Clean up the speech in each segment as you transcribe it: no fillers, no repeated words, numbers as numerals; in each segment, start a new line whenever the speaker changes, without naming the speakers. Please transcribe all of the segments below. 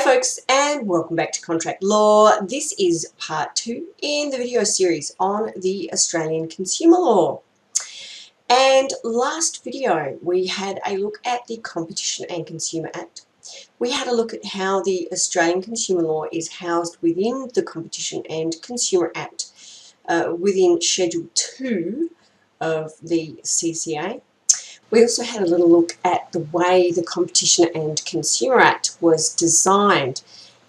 folks, and welcome back to Contract Law. This is part 2 in the video series on the Australian consumer law. And last video we had a look at the Competition and Consumer Act. We had a look at how the Australian consumer law is housed within the Competition and Consumer Act, within Schedule 2 of the CCA. We also had a little look at the way the Competition and Consumer Act was designed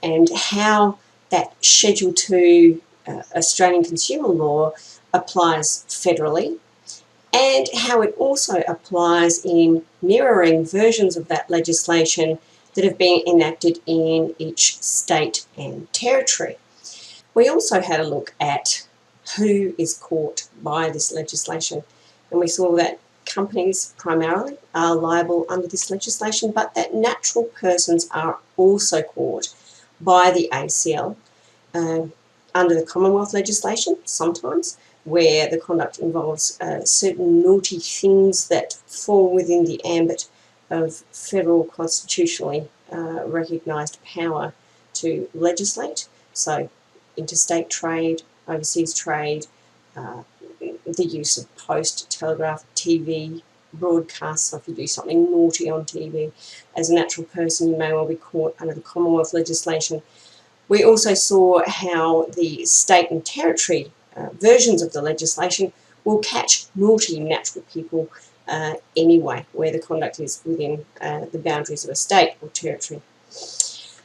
and how that Schedule 2 Australian consumer law applies federally, and how it also applies in mirroring versions of that legislation that have been enacted in each state and territory. We also had a look at who is caught by this legislation, and we saw that companies primarily are liable under this legislation, but that natural persons are also caught by the ACL under the Commonwealth legislation sometimes, where the conduct involves certain naughty things that fall within the ambit of federal constitutionally recognised power to legislate. So interstate trade, overseas trade, the use of post, telegraph, TV, broadcasts. So if you do something naughty on TV as a natural person, you may well be caught under the Commonwealth legislation. We also saw how the state and territory versions of the legislation will catch naughty natural people anyway, where the conduct is within the boundaries of a state or territory.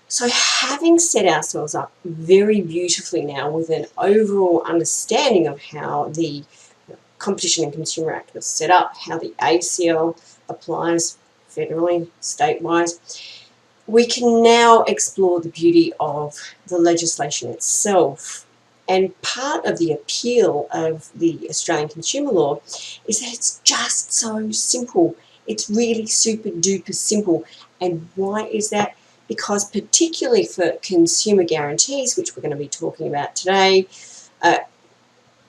So having set ourselves up very beautifully now with an overall understanding of how the Competition and Consumer Act was set up, how the ACL applies federally, state-wise, we can now explore the beauty of the legislation itself. And part of the appeal of the Australian consumer law is that it's just so simple. It's really super duper simple. And why is that? Because particularly for consumer guarantees, which we're going to be talking about today,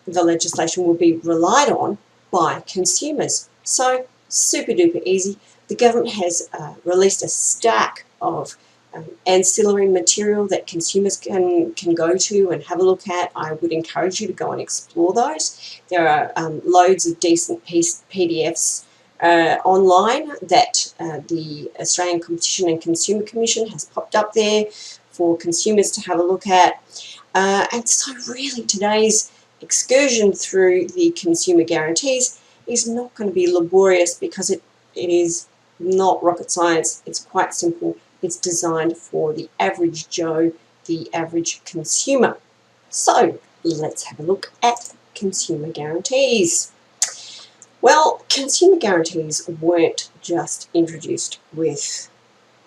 the legislation will be relied on by consumers. So super duper easy. The government has released a stack of ancillary material that consumers can go to and have a look at. I would encourage you to go and explore those. There are loads of decent PDFs online that the Australian Competition and Consumer Commission has popped up there for consumers to have a look at. And so really today's excursion through the consumer guarantees is not going to be laborious, because it is not rocket science. It's quite simple. It's designed for the average Joe, the average consumer. So let's have a look at consumer guarantees. Well, consumer guarantees weren't just introduced with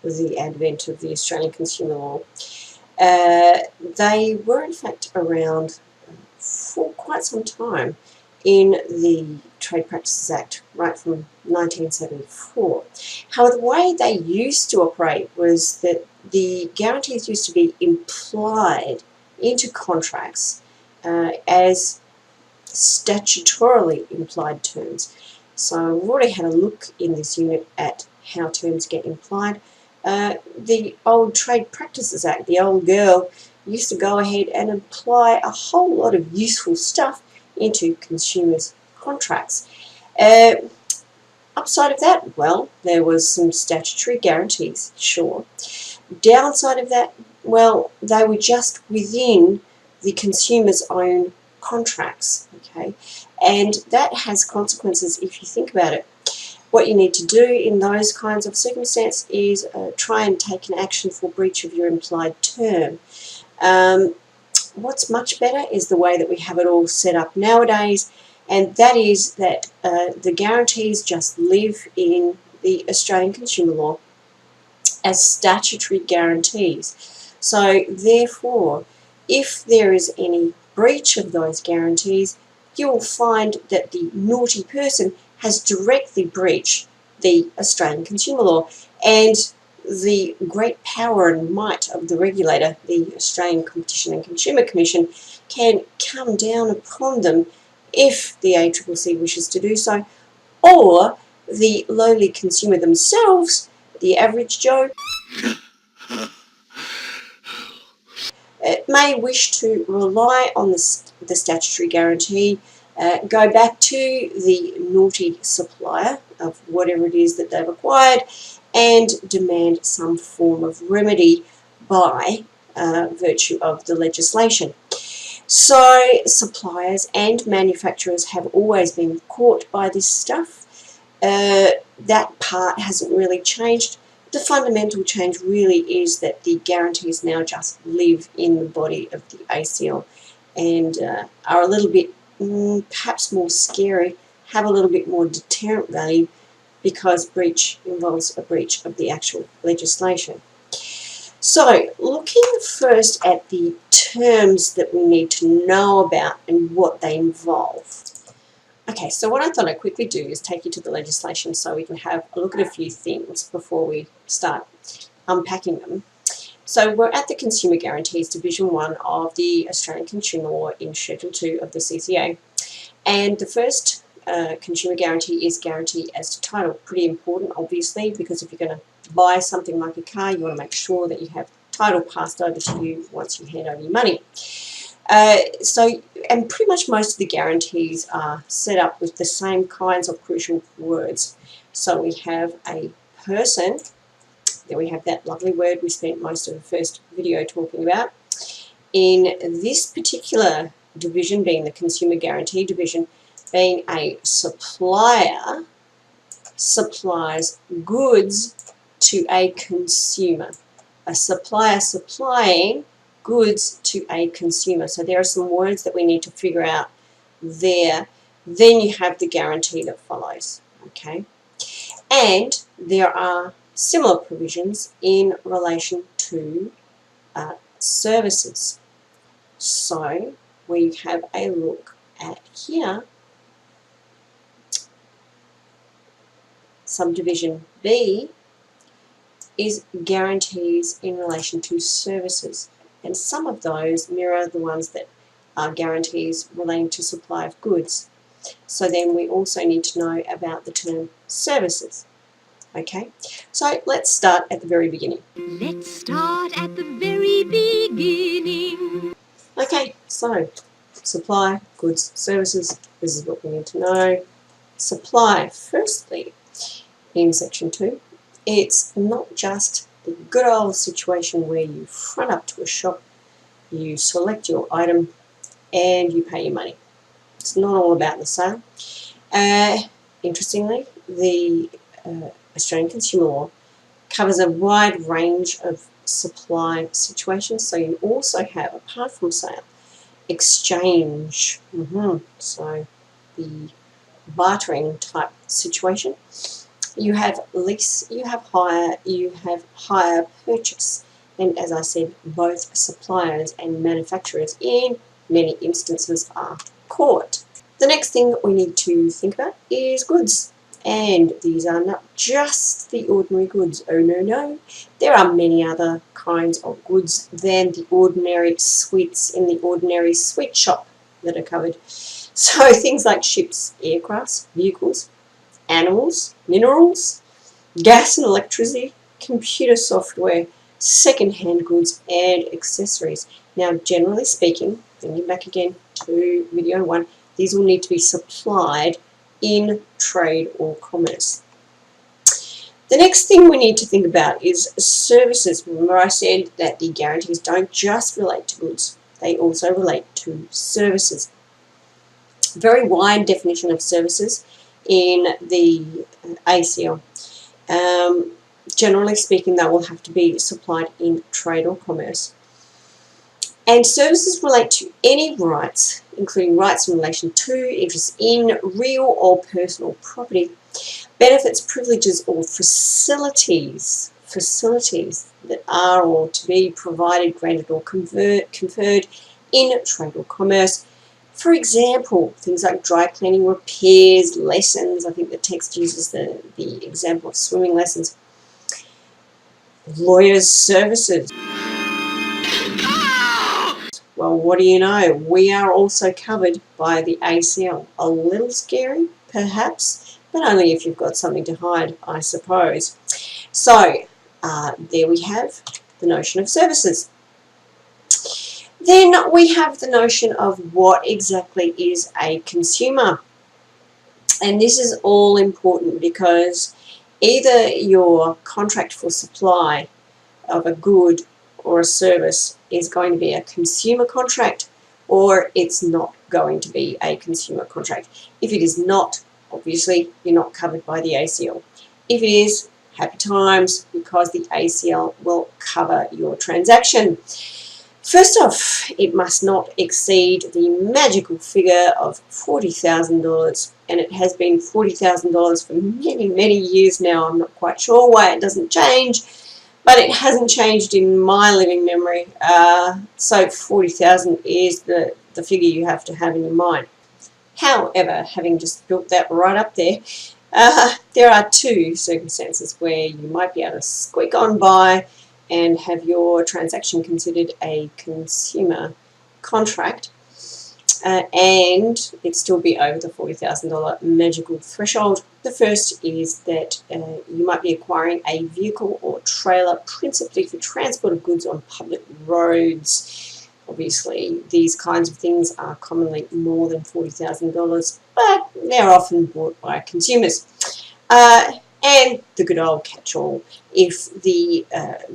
the advent of the Australian consumer law. They were in fact around for quite some time in the Trade Practices Act, right from 1974. However, the way they used to operate was that the guarantees used to be implied into contracts as statutorily implied terms. So we've already had a look in this unit at how terms get implied. The old Trade Practices Act, the old girl, used to go ahead and apply a whole lot of useful stuff into consumers' contracts. Upside of that, well, there was some statutory guarantees, sure. Downside of that, well, they were just within the consumer's own contracts, okay? And that has consequences if you think about it. What you need to do in those kinds of circumstances is try and take an action for breach of your implied term. What's much better is the way that we have it all set up nowadays, and that is that the guarantees just live in the Australian consumer law as statutory guarantees. So therefore, if there is any breach of those guarantees, you will find that the naughty person has directly breached the Australian consumer law, and the great power and might of the regulator, the Australian Competition and Consumer Commission, can come down upon them if the ACCC wishes to do so, or the lowly consumer themselves, the average Joe, may wish to rely on the statutory guarantee, go back to the naughty supplier of whatever it is that they've acquired and demand some form of remedy by virtue of the legislation. So suppliers and manufacturers have always been caught by this stuff. That part hasn't really changed. The fundamental change really is that the guarantees now just live in the body of the ACL and are a little bit perhaps more scary, have a little bit more deterrent value because breach involves a breach of the actual legislation. So looking first at the terms that we need to know about and what they involve. Okay, so what I thought I'd quickly do is take you to the legislation so we can have a look at a few things before we start unpacking them. So we're at the Consumer Guarantees Division 1 of the Australian Consumer Law in Schedule 2 of the CCA. And the first consumer guarantee is guarantee as to title. Pretty important, obviously, because if you're going to buy something like a car, you want to make sure that you have title passed over to you once you hand over your money. And pretty much most of the guarantees are set up with the same kinds of crucial words. So we have a person, then we have that lovely word we spent most of the first video talking about. In this particular division, being the Consumer Guarantee Division, being a supplier supplies goods to a consumer. A supplier supplying goods to a consumer. So there are some words that we need to figure out there. Then you have the guarantee that follows. Okay, and there are similar provisions in relation to services. So we have a look at here. Subdivision B is guarantees in relation to services. And some of those mirror the ones that are guarantees relating to supply of goods. So then we also need to know about the term services. Okay, so let's start at the very beginning.
Let's start at the very beginning.
Okay, so supply, goods, services, this is what we need to know. Supply, firstly, in section 2, it's not just the good old situation where you front up to a shop, you select your item, and you pay your money. It's not all about the sale. Interestingly, the Australian Consumer Law covers a wide range of supply situations. So you also have, apart from sale, exchange. So the bartering type situation. You have lease, you have hire purchase. And as I said, both suppliers and manufacturers in many instances are caught. The next thing we need to think about is goods. And these are not just the ordinary goods. Oh no, no. There are many other kinds of goods than the ordinary sweets in the ordinary sweet shop that are covered. So things like ships, aircrafts, vehicles, animals, minerals, gas and electricity, computer software, second-hand goods and accessories. Now, generally speaking, bringing back again to video 1, these will need to be supplied in trade or commerce. The next thing we need to think about is services. Remember I said that the guarantees don't just relate to goods, they also relate to services. Very wide definition of services in the ACL. Generally speaking, they will have to be supplied in trade or commerce. And services relate to any rights, including rights in relation to, interests in, real or personal property, benefits, privileges, or facilities that are or to be provided, granted, or conferred in trade or commerce. For example, things like dry cleaning, repairs, lessons. I think the text uses the example of swimming lessons. Lawyers' services. Well, what do you know? We are also covered by the ACL. A little scary, perhaps, but only if you've got something to hide, I suppose. So, there we have the notion of services. Then we have the notion of what exactly is a consumer. And this is all important because either your contract for supply of a good or a service is going to be a consumer contract, or it's not going to be a consumer contract. If it is not, obviously you're not covered by the ACL. If it is, happy times, because the ACL will cover your transaction. First off, it must not exceed the magical figure of $40,000, and it has been $40,000 for many, many years now. I'm not quite sure why it doesn't change, but it hasn't changed in my living memory. So 40,000 is the figure you have to have in your mind. However, having just built that right up there, there are two circumstances where you might be able to squeak on by and have your transaction considered a consumer contract, and it still be over the $40,000 magical threshold. The first is that you might be acquiring a vehicle or trailer principally for transport of goods on public roads. Obviously, these kinds of things are commonly more than $40,000, but they're often bought by consumers. And the good old catch-all, if the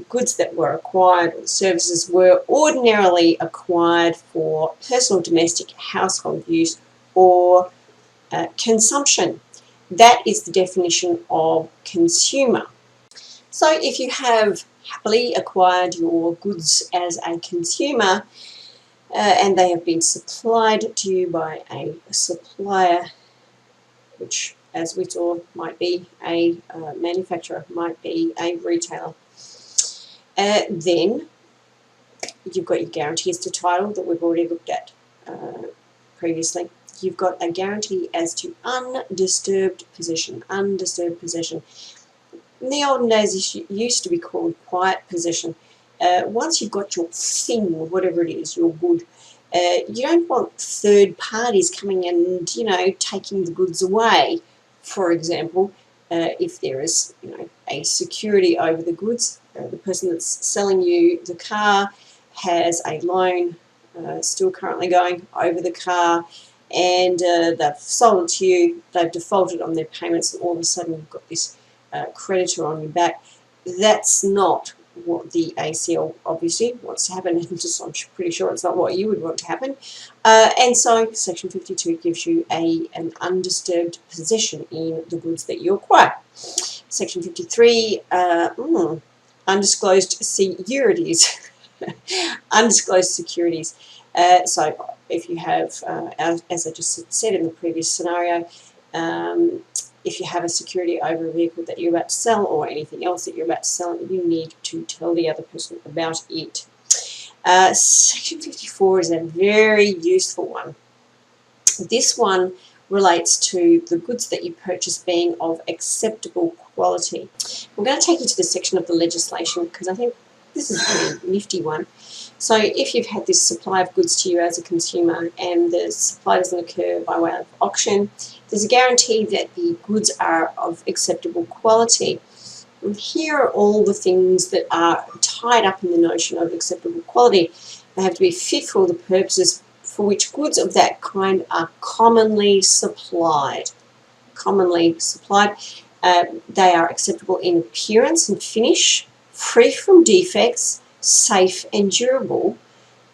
goods that were acquired or services were ordinarily acquired for personal, domestic, household use or consumption. That is the definition of consumer. So if you have happily acquired your goods as a consumer and they have been supplied to you by a supplier, which, as we saw, might be a manufacturer, might be a retailer. Then you've got your guarantees to title that we've already looked at previously. You've got a guarantee as to undisturbed possession. Undisturbed possession. In the olden days, it used to be called quiet possession. Once you've got your thing, or whatever it is, your good, you don't want third parties coming and, taking the goods away. For example, if there is, a security over the goods, the person that's selling you the car has a loan still currently going over the car, and they've sold it to you, they've defaulted on their payments, and all of a sudden you've got this creditor on your back. That's not what the ACL obviously wants to happen, and I'm pretty sure it's not what you would want to happen. And so Section 52 gives you an undisturbed possession in the goods that you acquire. Section 53, undisclosed securities. Undisclosed securities. So if you have, as I just said in the previous scenario, if you have a security over a vehicle that you're about to sell or anything else that you're about to sell, you need to tell the other person about it. Section 54 is a very useful one. This one relates to the goods that you purchase being of acceptable quality. I'm going to take you to the section of the legislation because I think this is a pretty nifty one. So if you've had this supply of goods to you as a consumer and the supply doesn't occur by way of auction, there's a guarantee that the goods are of acceptable quality. And here are all the things that are tied up in the notion of acceptable quality. They have to be fit for all the purposes for which goods of that kind are commonly supplied. Commonly supplied. They are acceptable in appearance and finish, free from defects, safe and durable,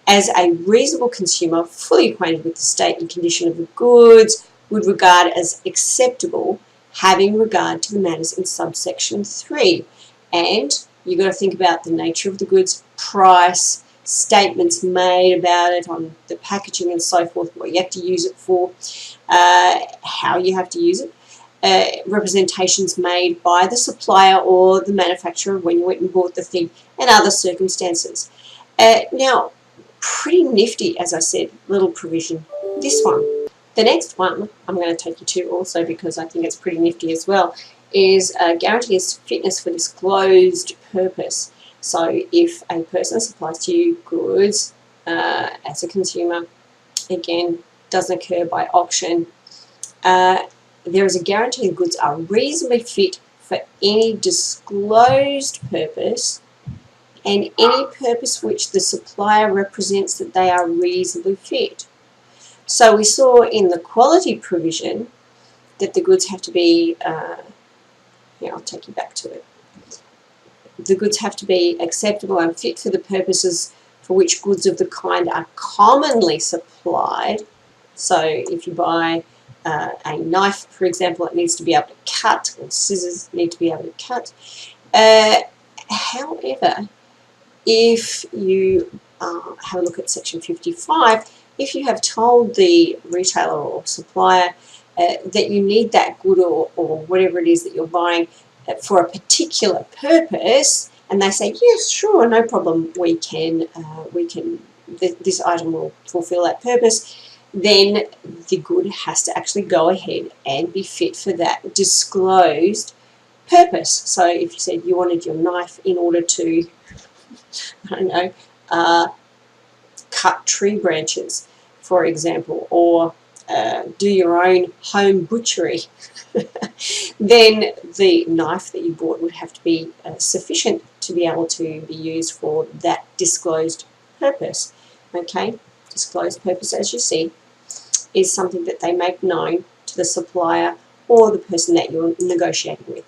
as a reasonable consumer fully acquainted with the state and condition of the goods would regard as acceptable, having regard to the matters in subsection 3. And you've got to think about the nature of the goods, price, statements made about it on the packaging and so forth, what you have to use it for, how you have to use it, representations made by the supplier or the manufacturer when you went and bought the thing, and other circumstances. Now, pretty nifty, as I said, little provision. This one. The next one I'm going to take you to also because I think it's pretty nifty as well is guarantee as to fitness for disclosed purpose. So if a person supplies to you goods as a consumer, again, doesn't occur by auction, there is a guarantee the goods are reasonably fit for any disclosed purpose and any purpose which the supplier represents that they are reasonably fit. So we saw in the quality provision that the goods have to be, I'll take you back to it. The goods have to be acceptable and fit for the purposes for which goods of the kind are commonly supplied. So if you buy a knife, for example, it needs to be able to cut, or scissors need to be able to cut. However, if you have a look at section 55, if you have told the retailer or supplier that you need that good or whatever it is that you're buying for a particular purpose, and they say, yes, sure, no problem, this item will fulfill that purpose, then the good has to actually go ahead and be fit for that disclosed purpose. So if you said you wanted your knife in order to, I don't know, cut tree branches, for example, or do your own home butchery, then the knife that you bought would have to be sufficient to be able to be used for that disclosed purpose. Okay, disclosed purpose, as you see, is something that they make known to the supplier or the person that you're negotiating with.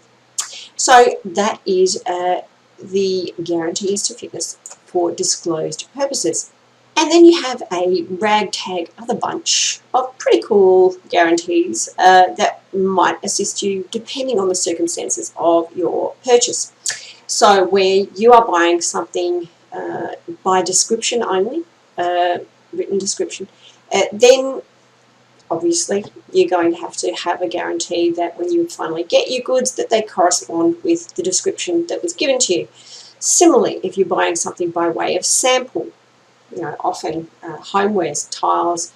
So that is the guarantees to fitness for disclosed purposes. And then you have a ragtag other bunch of pretty cool guarantees that might assist you depending on the circumstances of your purchase. So where you are buying something by description only, written description, then obviously you're going to have a guarantee that when you finally get your goods that they correspond with the description that was given to you. Similarly, if you're buying something by way of sample, often homewares, tiles,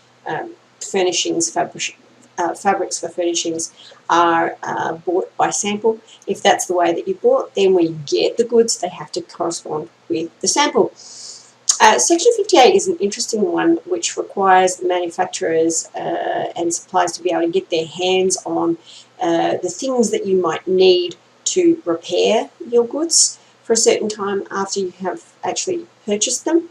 furnishings, fabrics for furnishings are bought by sample. If that's the way that you bought, then when you get the goods, they have to correspond with the sample. Section 58 is an interesting one which requires manufacturers and suppliers to be able to get their hands on the things that you might need to repair your goods for a certain time after you have actually purchased them.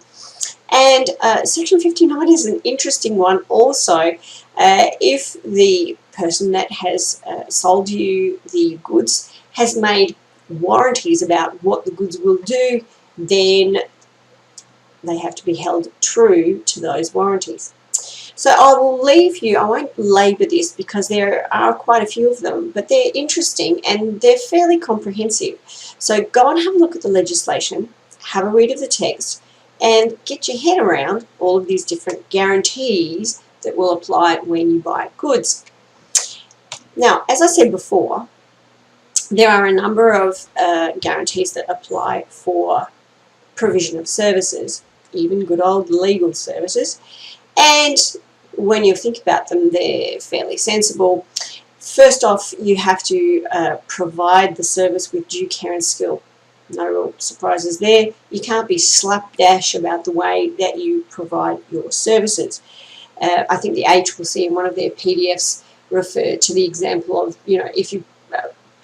And Section 59 is an interesting one also. If the person that has sold you the goods has made warranties about what the goods will do, then they have to be held true to those warranties. So I will leave you, I won't labour this because there are quite a few of them, but they're interesting and they're fairly comprehensive. So go and have a look at the legislation, have a read of the text, and get your head around all of these different guarantees that will apply when you buy goods. Now, as I said before, there are a number of guarantees that apply for provision of services, even good old legal services, and when you think about them, they're fairly sensible. First off, you have to provide the service with due care and skill. No real surprises there. You can't be slapdash about the way that you provide your services. I think the HCC in one of their PDFs referred to the example of, if you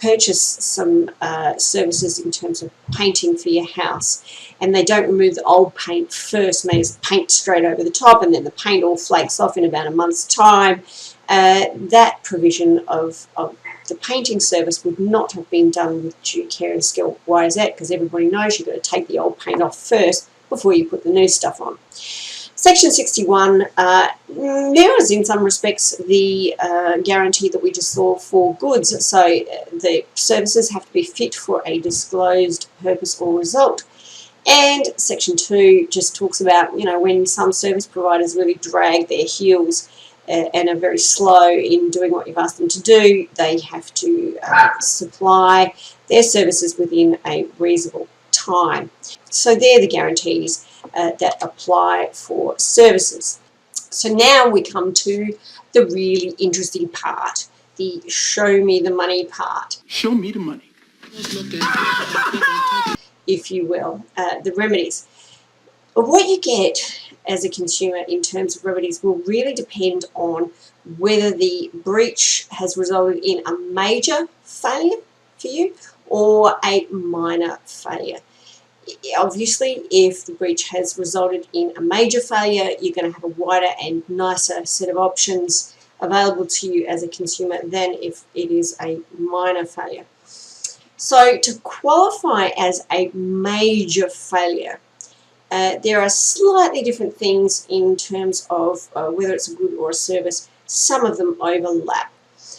purchase some services in terms of painting for your house and they don't remove the old paint first and they just paint straight over the top and then the paint all flakes off in about a month's time, that provision of the painting service would not have been done with due care and skill. Why is that? Because everybody knows you've got to take the old paint off first before you put the new stuff on. Section 61 mirrors in some respects the guarantee that we just saw for goods. So the services have to be fit for a disclosed purpose or result. And Section 2 just talks about, when some service providers really drag their heels and are very slow in doing what you've asked them to do, they have to supply their services within a reasonable time. So they're the guarantees that apply for services. So now we come to the really interesting part, the show me the money part.
Show me the money.
If you will, the remedies. What you get as a consumer in terms of remedies will really depend on whether the breach has resulted in a major failure for you or a minor failure. Obviously, if the breach has resulted in a major failure, you're going to have a wider and nicer set of options available to you as a consumer than if it is a minor failure. So to qualify as a major failure, there are slightly different things in terms of whether it's a good or a service. Some of them overlap.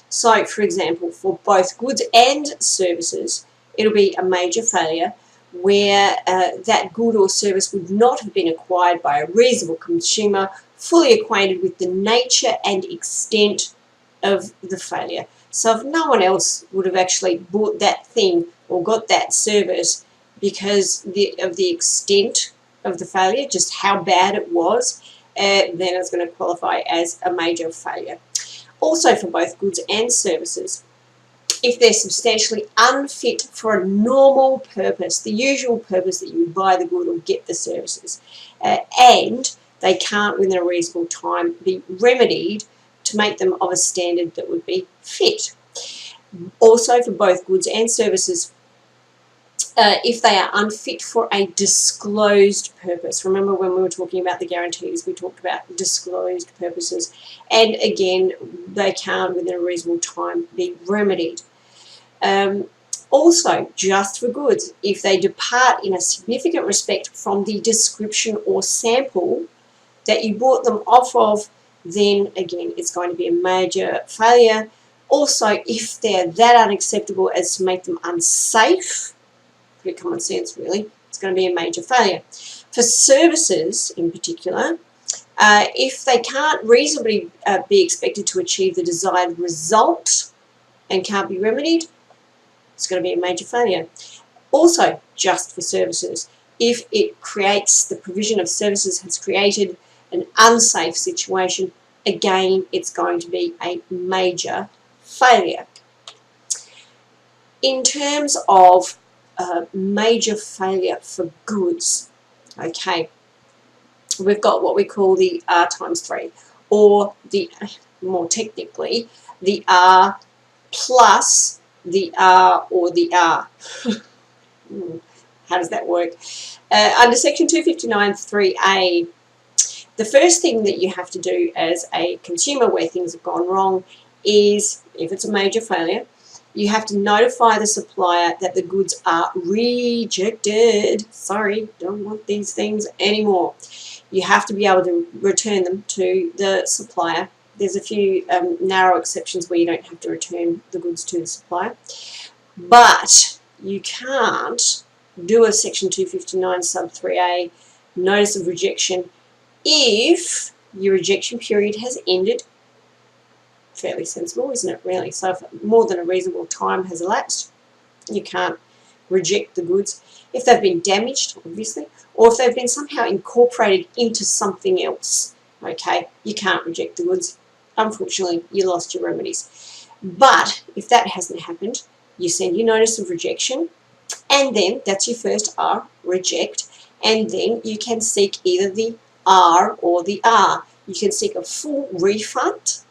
So, for example, for both goods and services, it'll be a major failure where that good or service would not have been acquired by a reasonable consumer fully acquainted with the nature and extent of the failure. So if no one else would have actually bought that thing or got that service because of the extent of the failure, just how bad it was, then it's going to qualify as a major failure. Also for both goods and services, if they're substantially unfit for a normal purpose, the usual purpose that you buy the good or get the services, and they can't within a reasonable time be remedied to make them of a standard that would be fit. Also for both goods and services, if they are unfit for a disclosed purpose. Remember when we were talking about the guarantees, we talked about disclosed purposes. And again, they can't within a reasonable time be remedied. Also, just for goods, if they depart in a significant respect from the description or sample that you bought them off of, then again, it's going to be a major failure. Also, if they're that unacceptable as to make them unsafe, pretty common sense really, it's going to be a major failure. For services in particular, if they can't reasonably be expected to achieve the desired result and can't be remedied, it's going to be a major failure. Also, just for services, if it creates, the provision of services has created an unsafe situation, again, it's going to be a major failure. In terms of major failure for goods, okay, we've got what we call the R times 3, or the, more technically, the R plus the R or the R. How does that work? Under section 259(3)(a), the first thing that you have to do as a consumer where things have gone wrong is, if it's a major failure, you have to notify the supplier that the goods are rejected. Sorry, don't want these things anymore. You have to be able to return them to the supplier. There's a few narrow exceptions where you don't have to return the goods to the supplier. But you can't do a section 259 sub 3A notice of rejection if your rejection period has ended. Fairly sensible, isn't it, really? So if more than a reasonable time has elapsed, you can't reject the goods. If they've been damaged, obviously, or if they've been somehow incorporated into something else, okay, you can't reject the goods. Unfortunately, you lost your remedies. But if that hasn't happened, you send your notice of rejection, and then that's your first R, reject, and then you can seek either the R or the R. You can seek a full refund,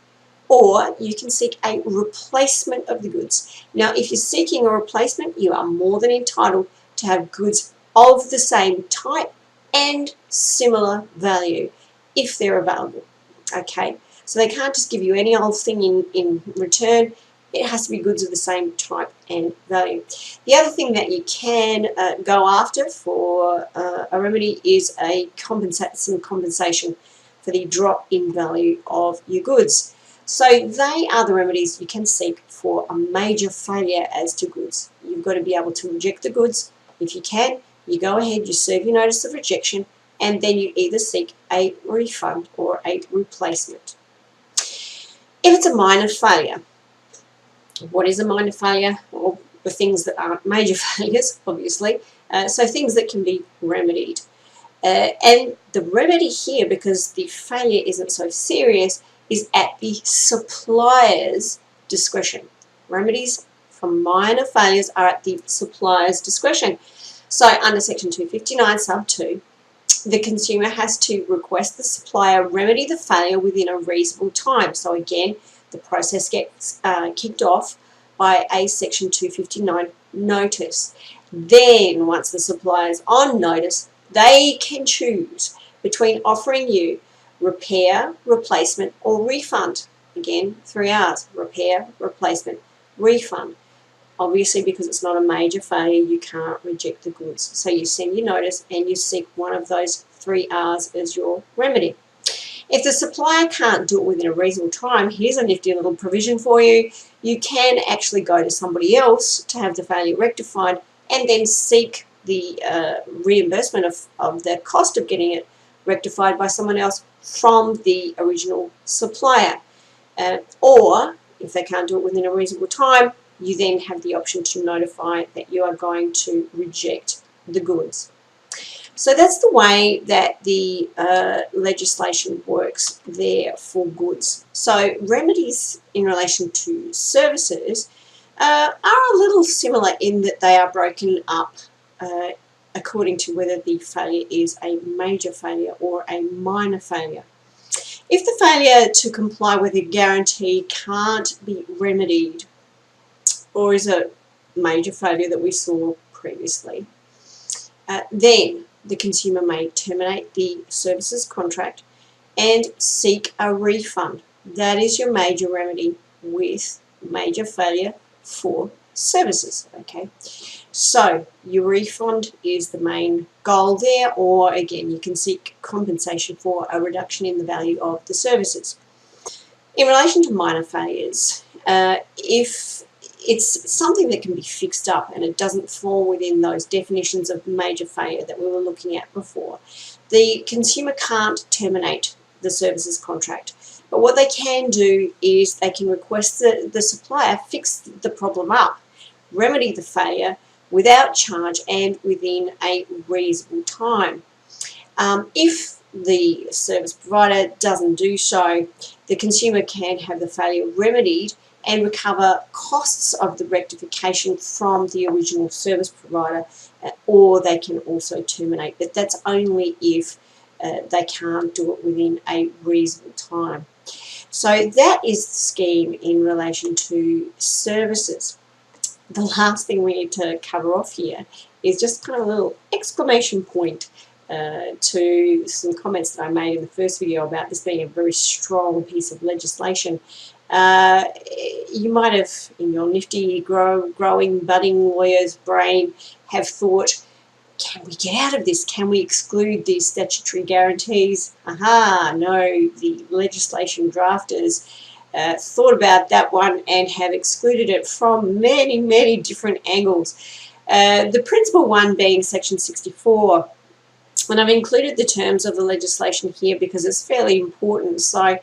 or you can seek a replacement of the goods. Now, if you're seeking a replacement, you are more than entitled to have goods of the same type and similar value, if they're available, okay? So they can't just give you any old thing in return. It has to be goods of the same type and value. The other thing that you can go after for a remedy is some compensation for the drop in value of your goods. So they are the remedies you can seek for a major failure as to goods. You've got to be able to reject the goods. If you can, you go ahead, you serve your notice of rejection, and then you either seek a refund or a replacement. If it's a minor failure, what is a minor failure? Well, the things that aren't major failures, obviously. So things that can be remedied. And the remedy here, because the failure isn't so serious, is at the supplier's discretion. Remedies for minor failures are at the supplier's discretion. So under section 259 sub 2, the consumer has to request the supplier remedy the failure within a reasonable time. So again, the process gets kicked off by a section 259 notice. Then, once the supplier is on notice, they can choose between offering you repair, replacement, or refund. Again, 3 R's: repair, replacement, refund. Obviously, because it's not a major failure, you can't reject the goods. So you send your notice and you seek one of those 3 R's as your remedy. If the supplier can't do it within a reasonable time, here's a nifty little provision for you. You can actually go to somebody else to have the failure rectified and then seek the reimbursement of the cost of getting it rectified by someone else from the original supplier. Or, if they can't do it within a reasonable time, you then have the option to notify that you are going to reject the goods. So that's the way that the legislation works there for goods. So remedies in relation to services are a little similar in that they are broken up according to whether the failure is a major failure or a minor failure. If the failure to comply with a guarantee can't be remedied, or is a major failure that we saw previously, then the consumer may terminate the services contract and seek a refund. That is your major remedy with major failure for services. Okay, so your refund is the main goal there, or again, you can seek compensation for a reduction in the value of the services. In relation to minor failures, if it's something that can be fixed up and it doesn't fall within those definitions of major failure that we were looking at before, the consumer can't terminate the services contract. But what they can do is they can request that the supplier fix the problem up, remedy the failure without charge and within a reasonable time. If the service provider doesn't do so, the consumer can have the failure remedied and recover costs of the rectification from the original service provider, or they can also terminate, but that's only if they can't do it within a reasonable time. So that is the scheme in relation to services. The last thing we need to cover off here is just kind of a little exclamation point to some comments that I made in the first video about this being a very strong piece of legislation. You might have, in your nifty, growing, budding lawyer's brain, have thought, can we get out of this? Can we exclude these statutory guarantees? Aha, no, the legislation drafters thought about that one and have excluded it from many, many different angles. The principal one being Section 64. And I've included the terms of the legislation here because it's fairly important. So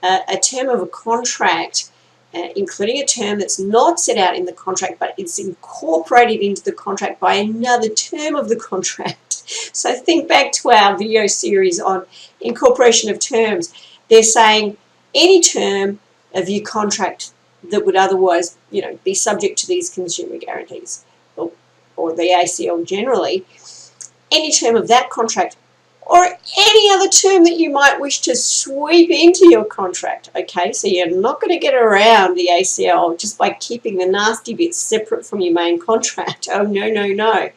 a term of a contract, including a term that's not set out in the contract, but it's incorporated into the contract by another term of the contract. So think back to our video series on incorporation of terms. They're saying any term of your contract that would otherwise, be subject to these consumer guarantees, or the ACL generally, any term of that contract or any other term that you might wish to sweep into your contract. Okay, so you're not going to get around the ACL just by keeping the nasty bits separate from your main contract. Oh, no, no, no.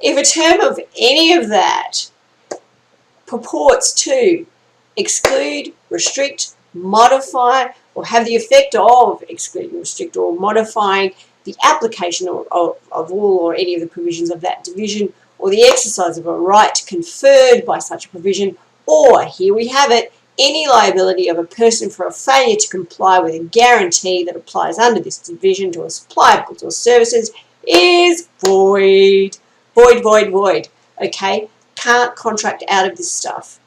If a term of any of that purports to exclude, restrict, modify, or have the effect of excluding, restrict, or modifying the application of all or any of the provisions of that division, or the exercise of a right conferred by such a provision, or, here we have it, any liability of a person for a failure to comply with a guarantee that applies under this division to a supplier of goods or services is void. Void, void, void. Okay? Can't contract out of this stuff.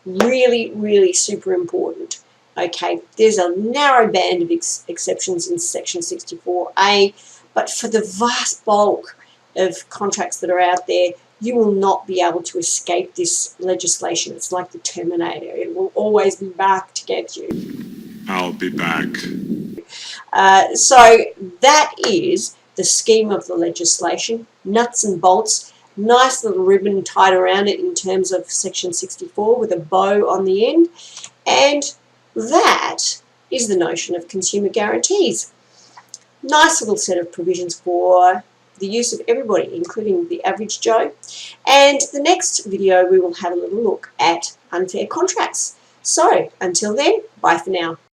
Really, really super important. Okay? There's a narrow band of exceptions in Section 64A, but for the vast bulk of contracts that are out there, you will not be able to escape this legislation. It's like the Terminator. It will always be back to get you.
I'll be back.
So that is the scheme of the legislation. Nuts and bolts. Nice little ribbon tied around it in terms of Section 64 with a bow on the end. And that is the notion of consumer guarantees. Nice little set of provisions for the use of everybody, including the average Joe. And the next video we will have a little look at unfair contracts. So until then, bye for now.